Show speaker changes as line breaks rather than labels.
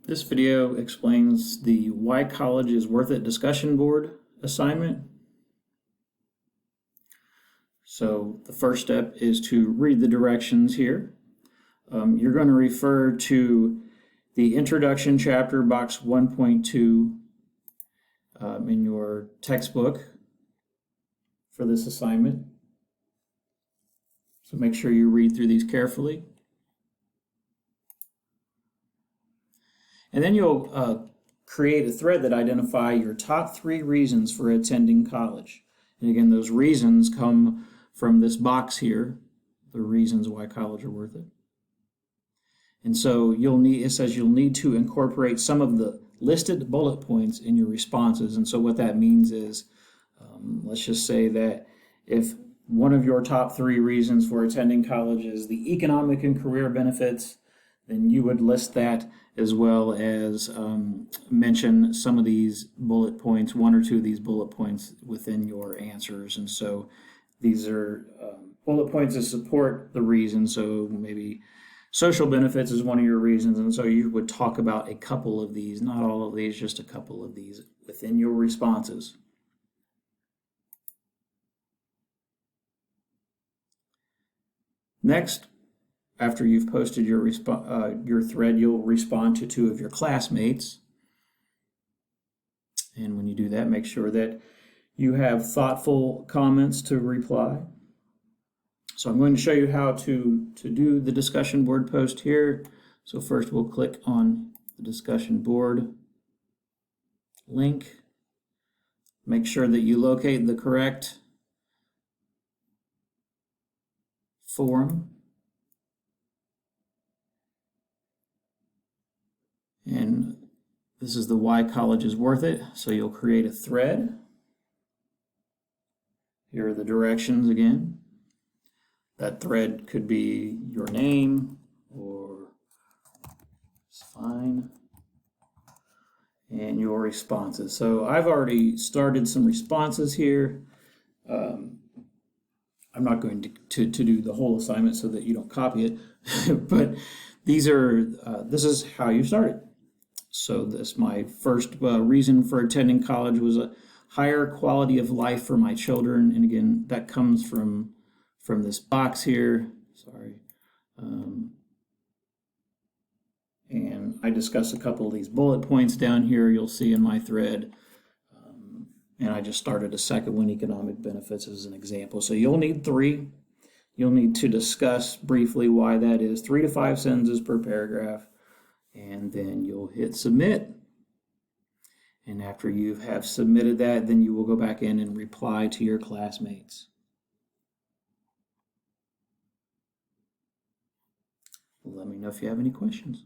This video explains the Why College is Worth It discussion board assignment. So the first step is to read the directions here. You're going to refer to the introduction chapter, box 1.2 in your textbook for this assignment. So make sure you read through these carefully. And then you'll create a thread that identifies your top 3 reasons for attending college. And again, those reasons come from this box here, the reasons why college are worth it. And so it says you'll need to incorporate some of the listed bullet points in your responses. And so what that means is, let's just say that if one of your top 3 reasons for attending college is the economic and career benefits, then you would list that as well as mention some of these bullet points, 1 or 2 of these bullet points within your answers. And so these are bullet points that support the reason. So maybe social benefits is one of your reasons. And so you would talk about a couple of these, not all of these, just a couple of these within your responses. Next, after you've posted your thread, you'll respond to 2 of your classmates. And when you do that, make sure that you have thoughtful comments to reply. So I'm going to show you how to do the discussion board post here. So first we'll click on the discussion board link. Make sure that you locate the correct forum. And this is the Why College is Worth It. So you'll create a thread. Here are the directions again. That thread could be your name, or it's fine, and your responses. So I've already started some responses here. I'm not going to do the whole assignment so that you don't copy it, but this is how you start it. So my first reason for attending college was a higher quality of life for my children. And again, that comes from this box here. Sorry. And I discussed a couple of these bullet points down here you'll see in my thread. And I just started a second one, economic benefits, as an example. So you'll need 3. You'll need to discuss briefly why that is, 3 to 5 sentences per paragraph. And then you'll hit submit. And after you have submitted that, then you will go back in and reply to your classmates. Let me know if you have any questions.